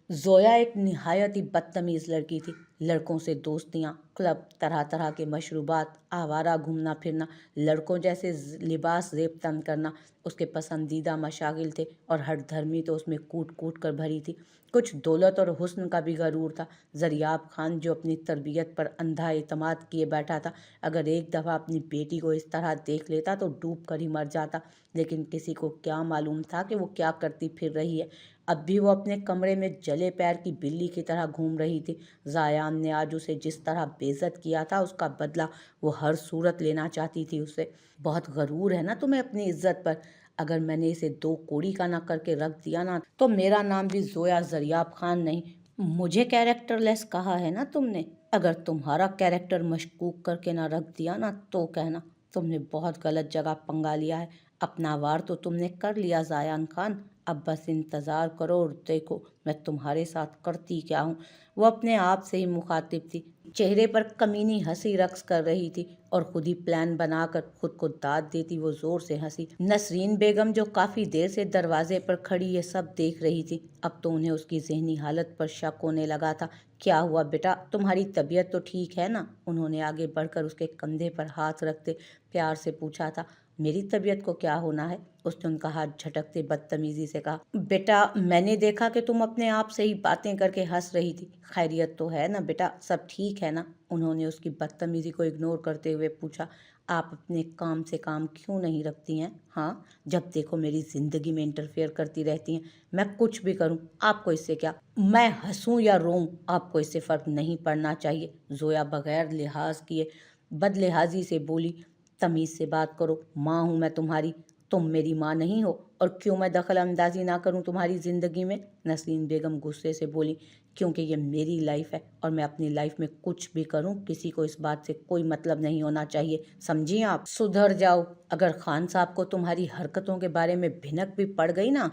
ज़ोया एक निहायत ही बदतमीज़ लड़की थी। लड़कों से दोस्तियाँ, क्लब, तरह तरह के मशरूबात, आवारा घूमना फिरना, लड़कों जैसे लिबास ज़ेब तन करना उसके पसंदीदा मशागिल थे और हठ धर्मी तो उसमें कूट कूट कर भरी थी। कुछ दौलत और हुस्न का भी गरूर था। ज़रियाब खान जो अपनी तरबियत पर अंधा एतमाद किए बैठा था, अगर एक दफ़ा अपनी बेटी को इस तरह देख लेता तो डूब कर ही मर जाता। लेकिन किसी को क्या मालूम था कि वो क्या करती फिर रही है। अब भी वो अपने कमरे में जले पैर की बिल्ली की तरह घूम रही थी। ज़ायान ने आज उसे जिस तरह बेइज्जत किया था, उसका बदला वो हर सूरत लेना चाहती थी उससे। बहुत गरूर है ना तुम्हें अपनी इज्जत पर। अगर मैंने इसे दो कोड़ी का ना करके रख दिया ना, तो मेरा नाम भी ज़ोया ज़रियाब खान नहीं। मुझे कैरेक्टरलेस कहा है ना तुमने। अगर तुम्हारा कैरेक्टर मशकूक करके ना रख दिया ना, तो कहना तुमने बहुत गलत जगह पंगा लिया है। अपना वार तो तुमने कर लिया ज़ायान खान, अब बस इंतज़ार करो और देखो मैं तुम्हारे साथ करती क्या हूँ। वो अपने आप से ही मुखातिब थी। चेहरे पर कमीनी हंसी रक्स कर रही थी और खुद ही प्लान बनाकर खुद को दाद देती वो जोर से हंसी। नसरीन बेगम जो काफ़ी देर से दरवाजे पर खड़ी ये सब देख रही थी, अब तो उन्हें उसकी जहनी हालत पर शक होने लगा था। क्या हुआ बेटा, तुम्हारी तबीयत तो ठीक है ना? उन्होंने आगे बढ़कर उसके कंधे पर हाथ रखते प्यार से पूछा था। मेरी तबीयत को क्या होना है? उसने उनका हाथ झटकते बदतमीजी से कहा। बेटा, मैंने देखा कि तुम अपने आप से ही बातें करके हंस रही थी। खैरियत तो है ना बेटा, सब ठीक है ना? उन्होंने उसकी बदतमीजी को इग्नोर करते हुए पूछा। आप अपने काम से काम क्यों नहीं रखती हैं? हाँ, जब देखो मेरी जिंदगी में इंटरफेयर करती रहती हैं। मैं कुछ भी करूं, आपको इससे क्या? मैं हंसूं या रोऊं, आपको इससे फर्क नहीं पड़ना चाहिए। जोया बगैर लिहाज किए बदलिहाजी से बोली। तमीज़ से बात करो, माँ हूँ मैं तुम्हारी, तुम मेरी माँ नहीं हो। और क्यों मैं दखल अंदाजी ना करूँ तुम्हारी ज़िंदगी में? नसरीन बेगम गुस्से से बोली। क्योंकि ये मेरी लाइफ है और मैं अपनी लाइफ में कुछ भी करूं, किसी को इस बात से कोई मतलब नहीं होना चाहिए, समझी आप? सुधर जाओ। अगर खान साहब को तुम्हारी हरकतों के बारे में भिनक भी पड़ गई ना,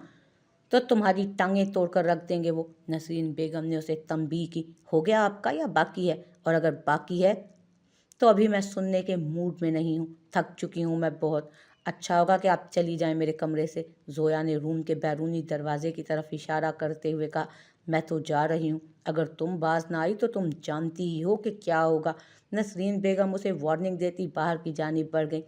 तो तुम्हारी टांगें तोड़कर रख देंगे वो। नसरीन बेगम ने उसे तंबीह की। हो गया आपका या बाकी है? और अगर बाकी है तो अभी मैं सुनने के मूड में नहीं हूँ, थक चुकी हूँ मैं बहुत। अच्छा होगा कि आप चली जाएं मेरे कमरे से। जोया ने रूम के बैरूनी दरवाजे की तरफ इशारा करते हुए कहा। मैं तो जा रही हूँ, अगर तुम बाज ना आई तो तुम जानती ही हो कि क्या होगा। नसरीन बेगम उसे वार्निंग देती बाहर की जानिब बढ़ गई।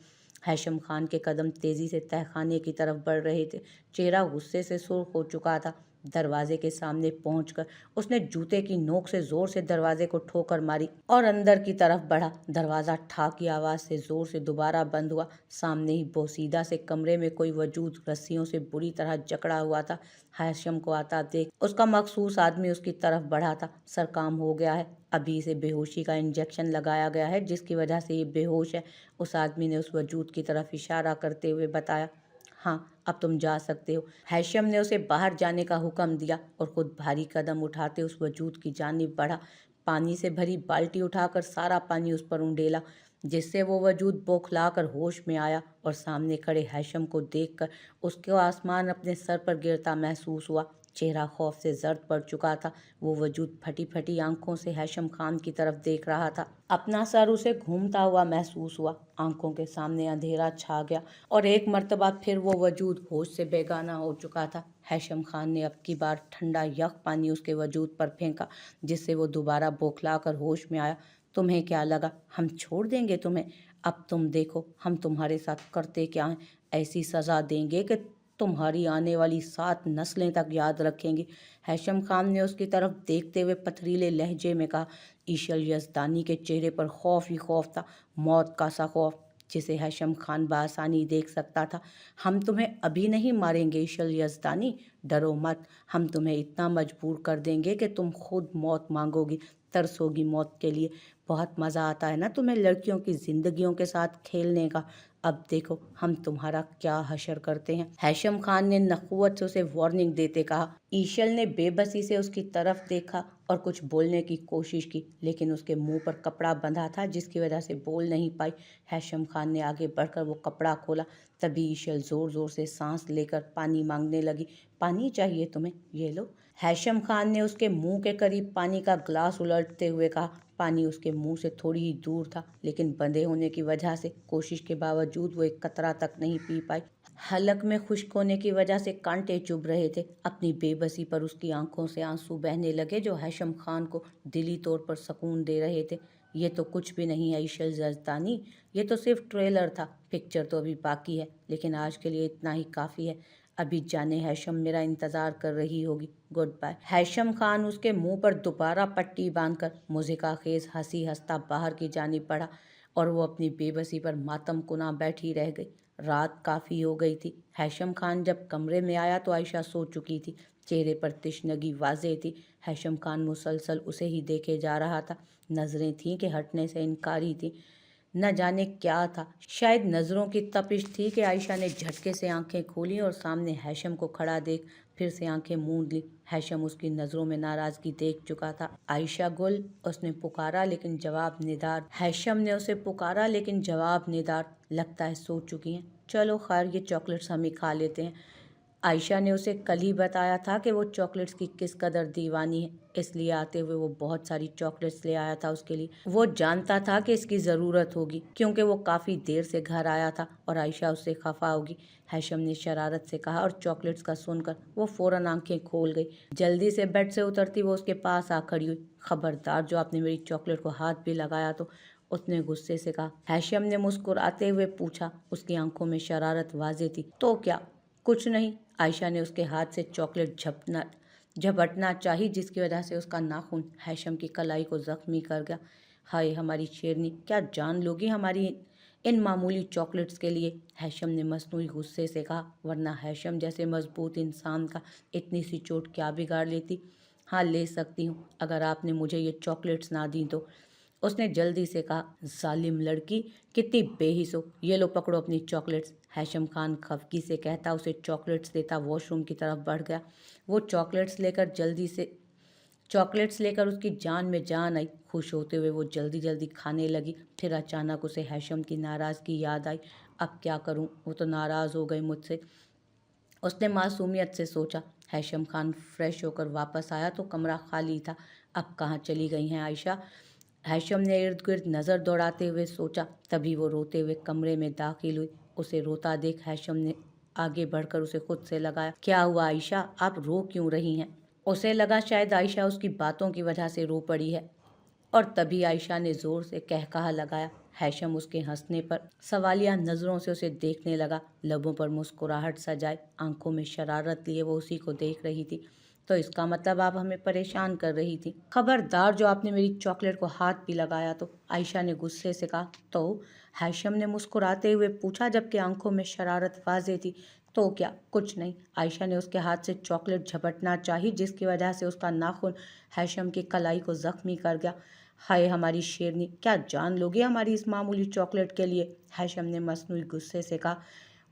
हैशम खान के कदम तेजी से तहखाने की तरफ बढ़ रहे थे। चेहरा गुस्से से सुर्ख हो चुका था। दरवाजे के सामने पहुंचकर उसने जूते की नोक से जोर से दरवाजे को ठोकर मारी और अंदर की तरफ बढ़ा। दरवाजा ठा की आवाज से जोर से दोबारा बंद हुआ। सामने ही बोसीदा से कमरे में कोई वजूद रस्सियों से बुरी तरह जकड़ा हुआ था। हैशम को आता देख उसका मखसूस आदमी उसकी तरफ बढ़ा था। सर काम हो गया है, अभी इसे बेहोशी का इंजेक्शन लगाया गया है जिसकी वजह से ये बेहोश है। उस आदमी ने उस वजूद की तरफ इशारा करते हुए बताया। हाँ, अब तुम जा सकते हो। हैशम ने उसे बाहर जाने का हुक्म दिया और खुद भारी कदम उठाते उस वजूद की जानिब बढ़ा। पानी से भरी बाल्टी उठाकर सारा पानी उस पर उंडेला, जिससे वो वजूद बौखलाकर होश में आया और सामने खड़े हैशम को देखकर उसको आसमान अपने सर पर गिरता महसूस हुआ। चेहरा खौफ से जर्द पड़ चुका था। वो वजूद फटी फटी आंखों से हैशम खान की तरफ देख रहा था। अपना सर उसे घूमता हुआ महसूस हुआ। आंखों के सामने अंधेरा छा गया और एक मर्तबा फिर वो वजूद होश से बेगाना हो चुका था। हैशम खान ने अब की बार ठंडा यख पानी उसके वजूद पर फेंका, जिससे वो दोबारा बौखला कर होश में आया। तुम्हें क्या लगा हम छोड़ देंगे तुम्हें? अब तुम देखो हम तुम्हारे साथ करते क्या हैं। ऐसी सज़ा देंगे कि तुम्हारी आने वाली 7 नस्लें तक याद रखेंगी। हैशम खान ने उसकी तरफ देखते हुए पथरीले लहजे में कहा। ईशल यजदानी के चेहरे पर खौफ ही खौफ था, मौत का सा खौफ जिसे हैशम खान बआसानी देख सकता था। हम तुम्हें अभी नहीं मारेंगे ईशल यजदानी, डरो मत। हम तुम्हें इतना मजबूर कर देंगे कि तुम खुद मौत मांगोगी, तरसोगी मौत के लिए। बहुत मज़ा आता है ना तुम्हें लड़कियों की जिंदगियों के साथ खेलने का। अब देखो हम तुम्हारा क्या हशर करते हैं। हैशम खान ने नखुवत से उसे वार्निंग देते कहा। ईशल ने बेबसी से उसकी तरफ देखा और कुछ बोलने की कोशिश की, लेकिन उसके मुंह पर कपड़ा बंधा था जिसकी वजह से बोल नहीं पाई। हैशम खान ने आगे बढ़कर वो कपड़ा खोला। तभी ईशल जोर जोर से सांस लेकर पानी मांगने लगी। पानी चाहिए तुम्हें, ये लो। हैशम खान ने उसके मुंह के करीब पानी का ग्लास उलटते हुए कहा। पानी उसके मुंह से थोड़ी ही दूर था, लेकिन बंधे होने की वजह से कोशिश के बावजूद वो एक कतरा तक नहीं पी पाई। حلق میں خشک ہونے کی وجہ سے کانٹے چبھ رہے تھے۔ اپنی بے بسی پر اس کی آنکھوں سے آنسو بہنے لگے جو ہیثم خان کو دلی طور پر سکون دے رہے تھے۔ یہ تو کچھ بھی نہیں عائشہ یزدانی، یہ تو صرف ٹریلر تھا، پکچر تو ابھی باقی ہے، لیکن آج کے لیے اتنا ہی کافی ہے۔ ابھی جانے ہیثم میرا انتظار کر رہی ہوگی، گڈ بائی۔ ہیثم خان اس کے منہ پر دوبارہ پٹی باندھ کر مضحکہ خیز ہنسی ہنستا باہر کی جانب بڑھا اور وہ اپنی بے بسی پر ماتم کناں بیٹھی رہ گئی۔ رات کافی ہو گئی تھی۔ ہیثم خان جب کمرے میں آیا تو عائشہ سو چکی تھی، چہرے پر تشنگی واضح تھی۔ ہیثم خان مسلسل اسے ہی دیکھے جا رہا تھا، نظریں تھیں کہ ہٹنے سے انکاری تھیں۔ نہ جانے کیا تھا، شاید نظروں کی تپش تھی کہ عائشہ نے جھٹکے سے آنکھیں کھولیں اور سامنے ہیثم کو کھڑا دیکھ پھر سے آنکھیں موند لیں۔ ہیثم اس کی نظروں میں ناراضگی دیکھ چکا تھا۔ عائشہ گل، اس نے پکارا لیکن جواب ندار۔ ہیثم نے اسے پکارا لیکن جواب ندار۔ لگتا ہے سو چکی ہیں، چلو خیر یہ چاکلیٹس ہم ہی کھا لیتے ہیں۔ عائشہ نے اسے کل ہی بتایا تھا کہ وہ چاکلیٹس کی کس قدر دیوانی ہے، اس لیے آتے ہوئے وہ بہت ساری چاکلیٹس لے آیا تھا اس کے لیے۔ وہ جانتا تھا کہ اس کی ضرورت ہوگی کیونکہ وہ کافی دیر سے گھر آیا تھا اور عائشہ اس سے خفا ہوگی۔ ہیثم نے شرارت سے کہا اور چاکلیٹس کا سن کر وہ فوراً آنکھیں کھول گئی۔ جلدی سے بیڈ سے اترتی وہ اس کے پاس آ کھڑی ہوئی۔ خبردار جو آپ نے میری چاکلیٹ کو ہاتھ بھی لگایا تو، اس نے غصے سے کہا۔ ہیثم نے مسکراتے ہوئے پوچھا، اس کی آنکھوں میں شرارت واضح تھی۔ تو کیا؟ کچھ نہیں۔ عائشہ نے اس کے ہاتھ سے چاکلیٹ جھپٹنا چاہی جس کی وجہ سے اس کا ناخن ہیثم کی کلائی کو زخمی کر گیا۔ ہائے ہماری شیرنی، کیا جان لوگی ہماری ان معمولی چاکلیٹس کے لیے؟ ہیثم نے مصنوعی غصے سے کہا، ورنہ ہیثم جیسے مضبوط انسان کا اتنی سی چوٹ کیا بگاڑ لیتی؟ ہاں لے سکتی ہوں اگر آپ نے مجھے یہ چاکلیٹس نہ دیں تو، اس نے جلدی سے کہا۔ ظالم لڑکی، کتنی بے حس ہو، یہ لو پکڑو اپنی چاکلیٹس۔ ہیثم خان خفگی سے کہتا اسے چاکلیٹس دیتا واش روم کی طرف بڑھ گیا۔ وہ چاکلیٹس لے کر اس کی جان میں جان آئی۔ خوش ہوتے ہوئے وہ جلدی جلدی کھانے لگی۔ پھر اچانک اسے ہیثم کی ناراضگی یاد آئی۔ اب کیا کروں، وہ تو ناراض ہو گئے مجھ سے، اس نے معصومیت سے سوچا۔ ہیثم خان فریش ہو کر واپس آیا تو کمرہ خالی تھا۔ اب کہاں چلی گئی ہیں عائشہ؟ ہیثم نے ارد گرد نظر دوڑاتے ہوئے سوچا۔ تبھی وہ روتے ہوئے کمرے میں داخل ہوئی۔ اسے روتا دیکھ ہیثم نے آگے بڑھ کر اسے خود سے لگایا۔ کیا ہوا عائشہ، آپ رو کیوں رہی ہیں؟ اسے لگا شاید عائشہ اس کی باتوں کی وجہ سے رو پڑی ہے، اور تبھی عائشہ نے زور سے قہقہہ لگایا۔ ہیثم اس کے ہنسنے پر سوالیہ نظروں سے اسے دیکھنے لگا، لبوں پر مسکراہٹ سجائے، آنکھوں میں شرارت لیے وہ اسی کو دیکھ رہی تھی۔ تو اس کا مطلب آپ ہمیں پریشان کر رہی تھی؟ خبردار جو آپ نے میری چاکلیٹ کو ہاتھ بھی لگایا تو، عائشہ نے غصے سے کہا۔ تو ہیثم نے مسکراتے ہوئے پوچھا جبکہ آنکھوں میں شرارت واضح تھی۔ تو کیا؟ کچھ نہیں۔ عائشہ نے اس کے ہاتھ سے چاکلیٹ جھپٹنا چاہی جس کی وجہ سے اس کا ناخن ہیثم کی کلائی کو زخمی کر گیا۔ ہائے ہماری شیرنی، کیا جان لوگی ہماری اس معمولی چاکلیٹ کے لیے؟ ہیثم نے مصنوعی غصے سے کہا،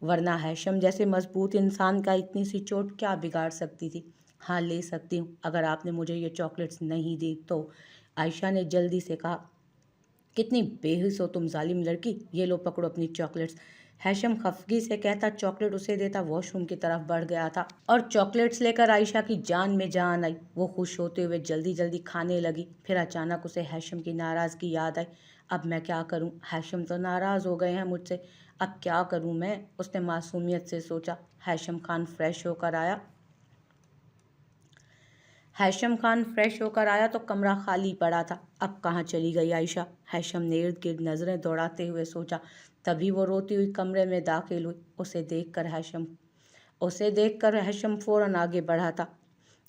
ورنہ ہیثم جیسے مضبوط انسان کا اتنی سی چوٹ کیا بگاڑ سکتی تھی؟ ہاں لے سکتی ہوں اگر آپ نے مجھے یہ چاکلیٹس نہیں دی تو، عائشہ نے جلدی سے کہا۔ کتنی بے حس ہو تم ظالم لڑکی، یہ لو پکڑو اپنی چاکلیٹس۔ ہیثم خفگی سے کہتا چاکلیٹ اسے دیتا واش روم کی طرف بڑھ گیا تھا، اور چاکلیٹس لے کر عائشہ کی جان میں جان آئی۔ وہ خوش ہوتے ہوئے جلدی جلدی کھانے لگی۔ پھر اچانک اسے ہیثم کی ناراضگی یاد آئی۔ اب میں کیا کروں، ہیثم تو ناراض ہو گئے ہیں مجھ سے، اب کیا کروں میں، اس نے معصومیت سے سوچا۔ ہیثم خان فریش ہو کر آیا تو کمرہ خالی پڑا تھا۔ اب کہاں چلی گئی عائشہ؟ ہیثم نے ارد گرد نظریں دوڑاتے ہوئے سوچا۔ تبھی وہ روتی ہوئی کمرے میں داخل ہوئی۔ اسے دیکھ کر ہیثم فوراً آگے بڑھا تھا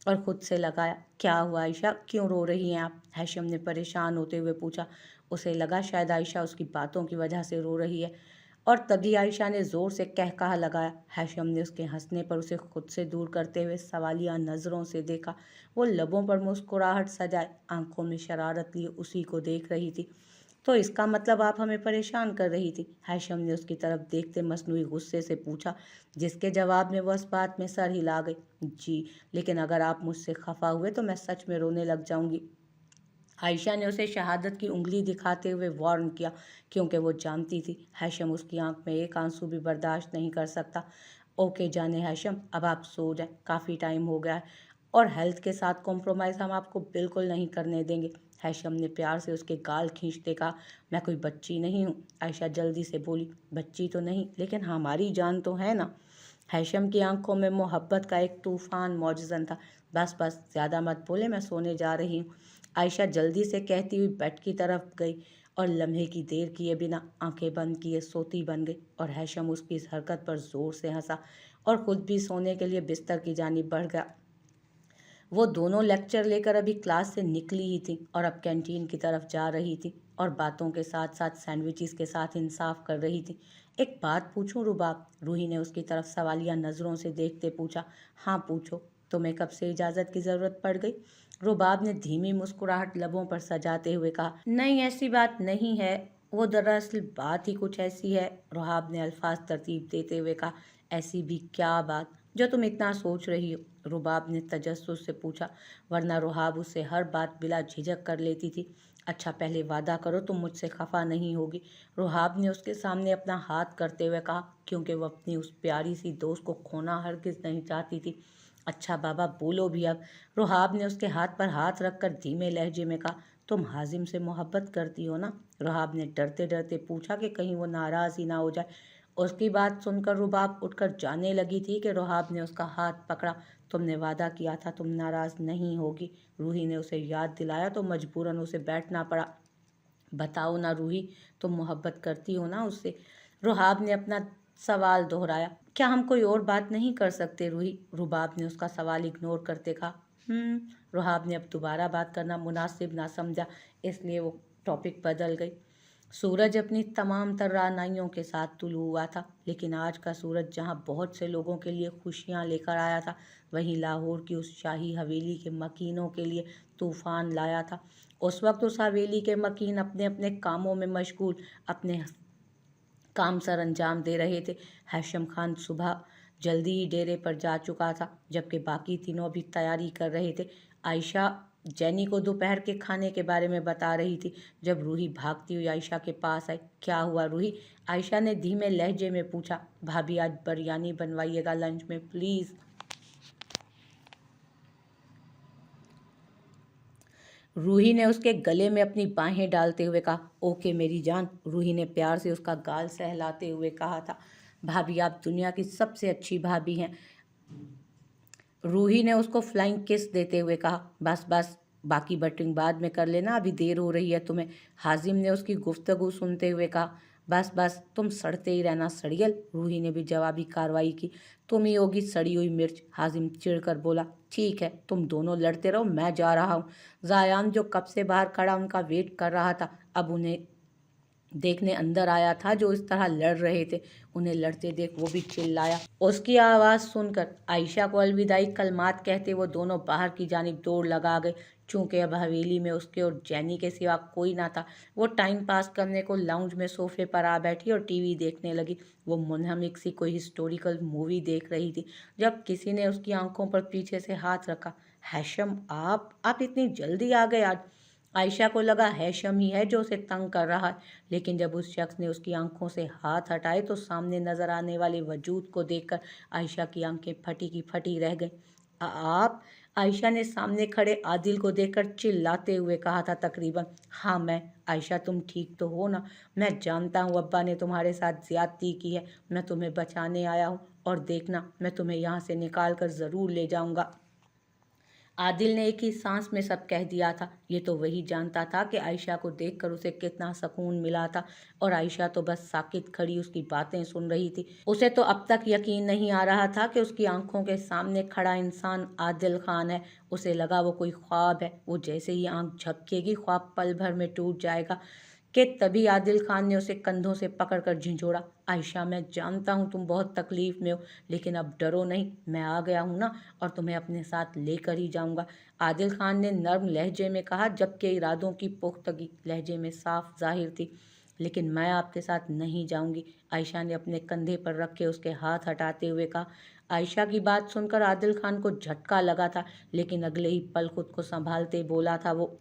اور خود سے لگایا۔ کیا ہوا عائشہ، کیوں رو رہی ہیں آپ؟ ہیثم نے پریشان ہوتے ہوئے پوچھا۔ اسے لگا شاید عائشہ اس کی باتوں کی وجہ سے رو رہی ہے، اور تبھی عائشہ نے زور سے قہقہہ لگایا۔ ہیثم نے اس کے ہنسنے پر اسے خود سے دور کرتے ہوئے سوالیہ نظروں سے دیکھا۔ وہ لبوں پر مسکراہٹ سجائے، آنکھوں میں شرارت لیے اسی کو دیکھ رہی تھی۔ تو اس کا مطلب آپ ہمیں پریشان کر رہی تھی؟ ہیثم نے اس کی طرف دیکھتے مصنوعی غصے سے پوچھا، جس کے جواب میں وہ اس بات میں سر ہلا گئی۔ جی، لیکن اگر آپ مجھ سے خفا ہوئے تو میں سچ میں رونے لگ جاؤں گی۔ عائشہ نے اسے شہادت کی انگلی دکھاتے ہوئے وارن کیا، کیونکہ وہ جانتی تھی ہیثم اس کی آنکھ میں ایک آنسو بھی برداشت نہیں کر سکتا۔ اوکے جانے ہیثم، اب آپ سو جائیں، کافی ٹائم ہو گیا ہے، और हेल्थ के साथ कॉम्प्रोमाइज़ हम आपको बिल्कुल नहीं करने देंगे। हैशम ने प्यार से उसके गाल खींचते कहा, मैं कोई बच्ची नहीं हूँ। आयशा जल्दी से बोली, बच्ची तो नहीं, लेकिन हमारी जान तो है ना। हैशम की आंखों में मोहब्बत का एक तूफान मौजज़न था। बस बस, ज़्यादा मत बोले, मैं सोने जा रही हूँ। आयशा जल्दी से कहती हुई बेड की तरफ गई और लम्हे की देर किए बिना आंखें बंद किए सोती बन गई। और हैशम उसकी इस हरकत पर ज़ोर से हंसा और ख़ुद भी सोने के लिए बिस्तर की जानिब बढ़ गया। वो दोनों लेक्चर लेकर अभी क्लास से निकली ही थी और अब कैंटीन की तरफ जा रही थी और बातों के साथ साथ सैंडविचेस के साथ इंसाफ कर रही थी। एक बात पूछूं रुबाब? रूही ने उसकी तरफ सवालिया नज़रों से देखते पूछा। हाँ पूछो। तुम्हें कब से इजाज़त की ज़रूरत पड़ गई? रुबाब ने धीमी मुस्कुराहट लबों पर सजाते हुए कहा, नहीं ऐसी बात नहीं है, वो दरअसल बात ही कुछ ऐसी है। रुहाब ने अल्फाज तरतीब देते हुए कहा, ऐसी भी क्या बात जो तुम इतना सोच रही हो? रुबाब ने तजस्सुस से पूछा, वरना रुहाब उससे हर बात बिला झिझक कर लेती थी। अच्छा पहले वादा करो तुम मुझसे खफा नहीं होगी। रुहाब ने उसके सामने अपना हाथ करते हुए कहा, क्योंकि वह अपनी उस प्यारी सी दोस्त को खोना हरगिज़ नहीं चाहती थी। अच्छा बाबा बोलो भी अब। रुहाब ने उसके हाथ पर हाथ रखकर धीमे लहजे में कहा, तुम हाजिम से मोहब्बत करती हो ना? रुहाब ने डरते डरते पूछा कि कहीं वो नाराज़ ही ना हो जाए। उसकी बात सुनकर रुबाब उठकर जाने लगी थी कि रुहाब ने उसका हाथ पकड़ा। तुमने वादा किया था तुम नाराज़ नहीं होगी। रूही ने उसे याद दिलाया तो मजबूरन उसे बैठना पड़ा। बताओ ना रूही, तुम मोहब्बत करती हो ना उससे? रुहाब ने अपना सवाल दोहराया। क्या हम कोई और बात नहीं कर सकते रूही? रुबाब ने उसका सवाल इग्नोर करते कहा। रुहाब ने अब दोबारा बात करना मुनासिब ना समझा, इसलिए वो टॉपिक बदल गई। सूरज अपनी तमाम तरानाइयों के साथ तुलू हुआ था, लेकिन आज का सूरज जहां बहुत से लोगों के लिए खुशियां लेकर आया था, वहीं लाहौर की उस शाही हवेली के मकीनों के लिए तूफान लाया था। उस वक्त उस हवेली के मकीन अपने अपने कामों में मशगूल अपने काम सर अंजाम दे रहे थे। हैशम खान सुबह जल्दी ही डेरे पर जा चुका था, जबकि बाकी तीनों भी तैयारी कर रहे थे। आयशा जैनी को दोपहर के खाने के बारे में बता रही थी जब रूही भागती हुई आयशा के पास आई। क्या हुआ रूही? आयशा ने धीमे लहजे में पूछा। भाभी आज बिरयानी बनवाइएगा लंच में प्लीज़। रूही ने उसके गले में अपनी बाहें डालते हुए कहा, ओके मेरी जान। रूही ने प्यार से उसका गाल सहलाते हुए कहा था, भाभी आप दुनिया की सबसे अच्छी भाभी हैं। रूही ने उसको फ्लाइंग किस देते हुए कहा, बस बस, बाकी बटिंग बाद में कर लेना, अभी देर हो रही है तुम्हें। हाजिम ने उसकी गुफ्तगू सुनते हुए कहा, बस बस तुम सड़ते ही रहना सड़ियल। रूही ने भी जवाबी कार्रवाई की, तुम ही होगी सड़ी हुई मिर्च। हाजिम चिढ़कर बोला, ठीक है तुम दोनों लड़ते रहो, मैं जा रहा हूँ। जायान जो कब से बाहर खड़ा उनका वेट कर रहा था, अब उन्हें देखने अंदर आया था जो इस तरह लड़ रहे थे। उन्हें लड़ते देख वो भी चिल्लाया। उसकी आवाज़ सुनकर आयशा को अलविदाई कलमात कहते वो दोनों बाहर की जानिब दौड़ लगा गए। चूंकि अब हवेली में उसके और जैनी के सिवा कोई ना था, वो टाइम पास करने को लाउंज में सोफे पर आ बैठी और टीवी देखने लगी। वो मुनहमिक सी कोई हिस्टोरिकल मूवी देख रही थी जब किसी ने उसकी आंखों पर पीछे से हाथ रखा। हैशम, आप इतनी जल्दी आ गए आज? आयशा को लगा हैशम ही है जो उसे तंग कर रहा है, लेकिन जब उस शख्स ने उसकी आंखों से हाथ हटाए तो सामने नजर आने वाले वजूद को देखकर आयशा की आंखें फटी की फटी रह गईं। आप? आयशा ने सामने खड़े आदिल को देखकर चिल्लाते हुए कहा था तकरीबन। हाँ मैं। आयशा तुम ठीक तो हो ना? मैं जानता हूँ अब्बा ने तुम्हारे साथ ज्यादती की है, मैं तुम्हें बचाने आया हूँ और देखना मैं तुम्हें यहाँ से निकाल कर ज़रूर ले जाऊँगा। आदिल ने एक ही सांस में सब कह दिया था। ये तो वही जानता था कि आयशा को देखकर उसे कितना सुकून मिला था, और आयशा तो बस साकित खड़ी उसकी बातें सुन रही थी। उसे तो अब तक यकीन नहीं आ रहा था कि उसकी आंखों के सामने खड़ा इंसान आदिल खान है। उसे लगा वो कोई ख्वाब है। वो जैसे ही आंख झपकेगी ख्वाब पल भर में टूट जाएगा कि तभी आदिल खान ने उसे कंधों से पकड़कर झिंझोड़ा। आयशा मैं जानता हूँ तुम बहुत तकलीफ में हो, लेकिन अब डरो नहीं, मैं आ गया हूँ ना, और तुम्हें अपने साथ लेकर ही जाऊँगा। आदिल खान ने नर्म लहजे में कहा, जबकि इरादों की पुख्तगी लहजे में साफ जाहिर थी। लेकिन मैं आपके साथ नहीं जाऊँगी। आयशा ने अपने कंधे पर रखे उसके हाथ हटाते हुए कहा। आयशा की बात सुनकर आदिल खान को झटका लगा था, लेकिन अगले ही पल खुद को संभालते बोला था वो,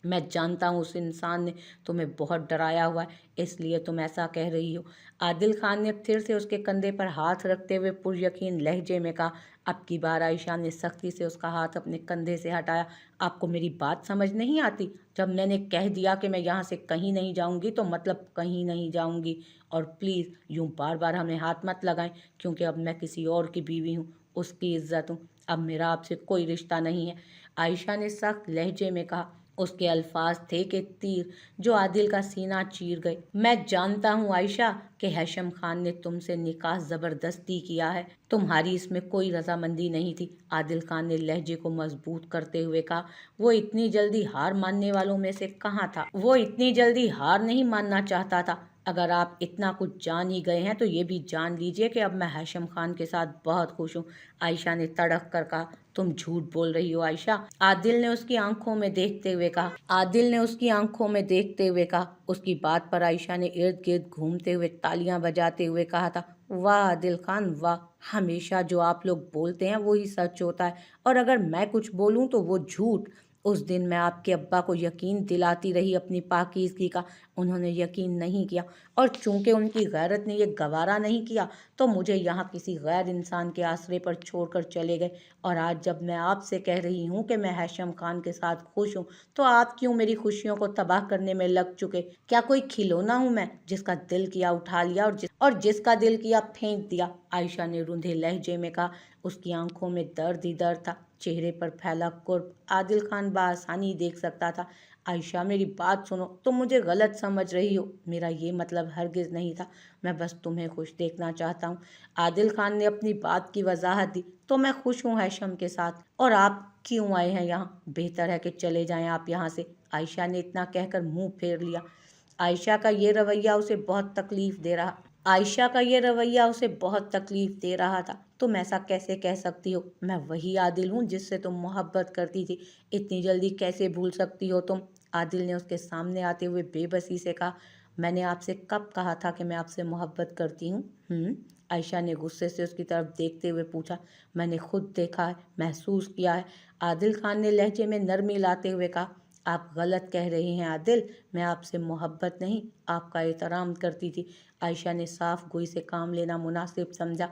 मैं जानता हूँ उस इंसान ने तुम्हें बहुत डराया हुआ है, इसलिए तुम ऐसा कह रही हो। आदिल खान ने फिर से उसके कंधे पर हाथ रखते हुए पुरयकीन लहजे में कहा। अब की बार आयशा ने सख्ती से उसका हाथ अपने कंधे से हटाया। आपको मेरी बात समझ नहीं आती? जब मैंने कह दिया कि मैं यहाँ से कहीं नहीं जाऊँगी तो मतलब कहीं नहीं जाऊँगी। और प्लीज़ यूँ बार बार हमें हाथ मत लगाएं, क्योंकि अब मैं किसी और की बीवी हूँ, उसकी इज्जत हूँ। अब मेरा आपसे कोई रिश्ता नहीं है, आयशा ने सख्त लहजे में कहा। उसके अल्फाज थे कि तीर जो आदिल का सीना चीर गए। मैं जानता हूँ आयशा कि हैशम खान ने तुमसे निकाह जबरदस्ती किया है, तुम्हारी इसमें कोई रजामंदी नहीं थी। आदिल खान ने लहजे को मजबूत करते हुए कहा। वो इतनी जल्दी हार मानने वालों में से कहाँ था, वो इतनी जल्दी हार नहीं मानना चाहता था। अगर आप इतना कुछ जान ही गए हैं तो ये भी जान लीजिए कि अब मैं हैशम खान के साथ बहुत खुश हूँ। आयशा ने तड़क कर कहा। तुम झूठ बोल रही हो आयशा, आदिल ने उसकी आंखों में देखते हुए कहा। आदिल ने उसकी आंखों में देखते हुए कहा। उसकी बात पर आयशा ने इर्द गिर्द घूमते हुए तालियां बजाते हुए कहा था। वाह आदिल खान वाह, हमेशा जो आप लोग बोलते हैं वही सच होता है, और अगर मैं कुछ बोलूं तो वो झूठ। उस दिन मैं आपके अब्बा को यकीन दिलाती रही अपनी पाकीज़गी का, उन्होंने यकीन नहीं किया, और चूंकि उनकी गैरत ने यह गवारा नहीं किया तो मुझे यहाँ किसी गैर इंसान के आसरे पर छोड़कर चले गए। और आज जब मैं आपसे कह रही हूँ कि मैं हैशम खान के साथ खुश हूँ, तो आप क्यों मेरी खुशियों को तबाह करने में लग चुके? क्या कोई खिलौना हूँ मैं, जिसका दिल किया उठा लिया और जिसका दिल किया फेंक दिया? आयशा ने रूंधे लहजे में कहा। उसकी आंखों में दर्द ही दर्द था, चेहरे पर फैला कुर्ब आदिल खान बआसानी देख सकता था। आयशा मेरी बात सुनो, तुम मुझे गलत समझ रही हो, मेरा ये मतलब हरगिज नहीं था, मैं बस तुम्हें खुश देखना चाहता हूँ। आदिल खान ने अपनी बात की वजाहत दी। तो मैं खुश हूँ हैशम के साथ, और आप क्यों आए हैं यहाँ? बेहतर है कि चले जाएं आप यहाँ से। आयशा ने इतना कहकर मुंह फेर लिया। आयशा का ये रवैया उसे बहुत तकलीफ दे रहा आयशा का ये रवैया उसे बहुत तकलीफ दे रहा था। तुम ऐसा कैसे कह सकती हो? मैं वही आदिल हूँ जिससे तुम मोहब्बत करती थी, इतनी जल्दी कैसे भूल सकती हो तुम? आदिल ने उसके सामने आते हुए बेबसी से कहा। मैंने आपसे कब कहा था कि मैं आपसे मोहब्बत करती हूँ? आयशा ने गुस्से से उसकी तरफ देखते हुए पूछा। मैंने खुद देखा है, महसूस किया है। आदिल खान ने लहजे में नरमी लाते हुए कहा। आप गलत कह रही हैं आदिल, मैं आपसे मोहब्बत नहीं, आपका एहतराम करती थी। आयशा ने साफ गोई से काम लेना मुनासिब समझा।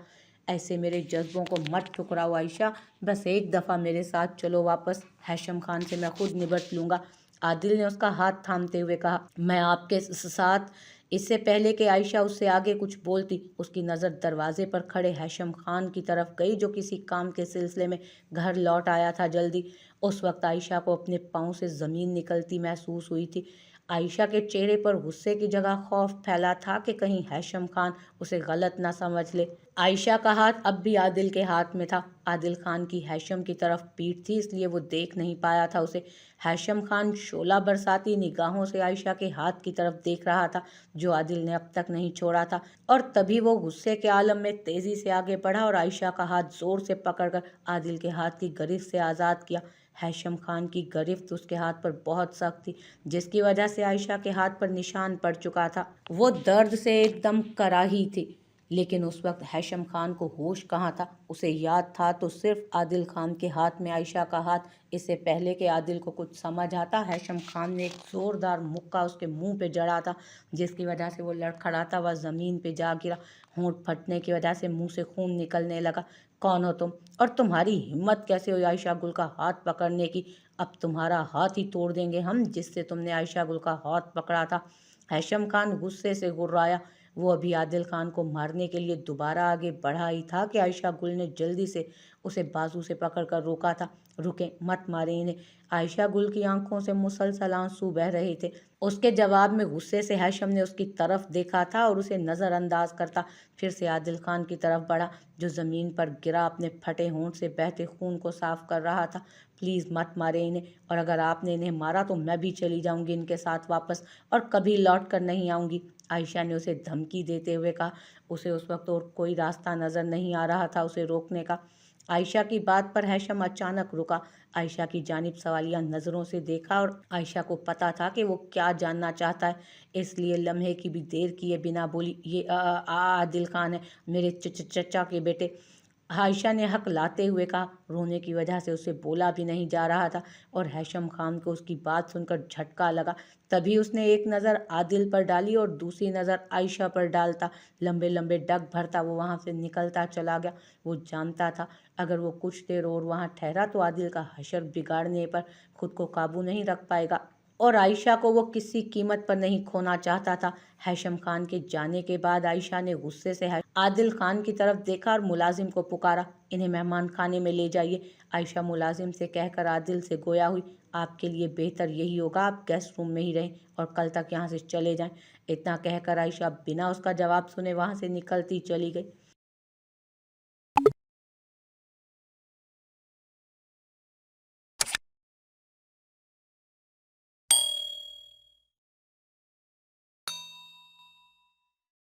ऐसे मेरे जज्बों को मत ठुकराओ आयशा, बस एक दफ़ा मेरे साथ चलो वापस, हैशम खान से मैं खुद निपट लूँगा। आदिल ने उसका हाथ थामते हुए कहा। मैं आपके साथ। इससे पहले कि आयशा उससे आगे कुछ बोलती, उसकी नज़र दरवाजे पर खड़े हैशम खान की तरफ गई, जो किसी काम के सिलसिले में घर लौट आया था जल्दी। उस वक्त आयशा को अपने पाँव से ज़मीन निकलती महसूस हुई थी। आयशा के चेहरे पर गुस्से की जगह खौफ फैला था कि कहीं हैशम खान उसे गलत ना समझ ले। आयशा का हाथ अब भी आदिल के हाथ में था। आदिल खान की हैशम की तरफ पीठ थी, इसलिए वो देख नहीं पाया था उसे। हैशम खान शोला बरसाती निगाहों से आयशा के हाथ की तरफ देख रहा था, जो आदिल ने अब तक नहीं छोड़ा था। और तभी वो गुस्से के आलम में तेजी से आगे बढ़ा और आयशा का हाथ जोर से पकड़कर आदिल के हाथ की गिरफ्त से आज़ाद किया। हैशम खान की गिरफ्त उसके हाथ पर बहुत सख्त थी, जिसकी वजह से आयशा के हाथ पर निशान पड़ चुका था। वो दर्द से एकदम कराही थी, लेकिन उस वक्त हैशम खान को होश कहाँ था? उसे याद था तो सिर्फ आदिल खान के हाथ में आयशा का हाथ। इससे पहले कि आदिल को कुछ समझ आता, हैशम खान ने एक जोरदार मुक्का उसके मुंह पे जड़ा था, जिसकी वजह से वो लड़खड़ाता हुआ ज़मीन पे जा गिरा। होंठ फटने की वजह से मुंह से खून निकलने लगा। कौन हो तुम, और तुम्हारी हिम्मत कैसे हुई आयशा गुल का हाथ पकड़ने की? अब तुम्हारा हाथ ही तोड़ देंगे हम, जिससे तुमने आयशा गुल का हाथ पकड़ा था। हैशम खान गुस्से से गुर्राया। वो अभी आदिल खान को मारने के लिए दोबारा आगे बढ़ा ही था कि आयशा गुल ने जल्दी से उसे बाजू से पकड़कर रोका था। रुके, मत मारे इन्हें। आयशा गुल की आंखों से मुसलसल आंसू बह रहे थे। उसके जवाब में गुस्से से हैशम ने उसकी तरफ देखा था और उसे नज़रअंदाज करता फिर से आदिल खान की तरफ बढ़ा, जो ज़मीन पर गिरा अपने फटे होंठ से बहते खून को साफ कर रहा था। प्लीज़ मत मारे इन्हें, और अगर आपने इन्हें मारा तो मैं भी चली जाऊंगी इनके साथ वापस, और कभी लौट कर नहीं आऊंगी। आयशा ने उसे धमकी देते हुए कहा। उसे उस वक्त और कोई रास्ता नज़र नहीं आ रहा था उसे रोकने का। आयशा की बात पर हैशम अचानक रुका, आयशा की जानिब सवालिया नज़रों से देखा, और आयशा को पता था कि वो क्या जानना चाहता है, इसलिए लम्हे की भी देर किए बिना बोली। ये आदिल खान है, मेरे चचा के बेटे। आयशा ने हक लाते हुए कहा। रोने की वजह से उसे बोला भी नहीं जा रहा था और हैशम खान को उसकी बात सुनकर झटका लगा। तभी उसने एक नज़र आदिल पर डाली और दूसरी नज़र आयशा पर डालता लंबे लंबे डग भरता वो वहाँ से निकलता चला गया। वो जानता था अगर वो कुछ देर और वहाँ ठहरा तो आदिल का हशर बिगाड़ने पर खुद को काबू नहीं रख पाएगा और आयशा को वो किसी कीमत पर नहीं खोना चाहता था। हैशम खान के जाने के बाद आयशा ने गुस्से से आदिल खान की तरफ देखा और मुलाजिम को पुकारा, इन्हें मेहमान खाने में ले जाइए। आयशा मुलाजिम से कहकर आदिल से गोया हुई, आपके लिए बेहतर यही होगा आप गेस्ट रूम में ही रहें और कल तक यहाँ से चले जाएं। इतना कहकर आयशा बिना उसका जवाब सुने वहाँ से निकलती चली गई।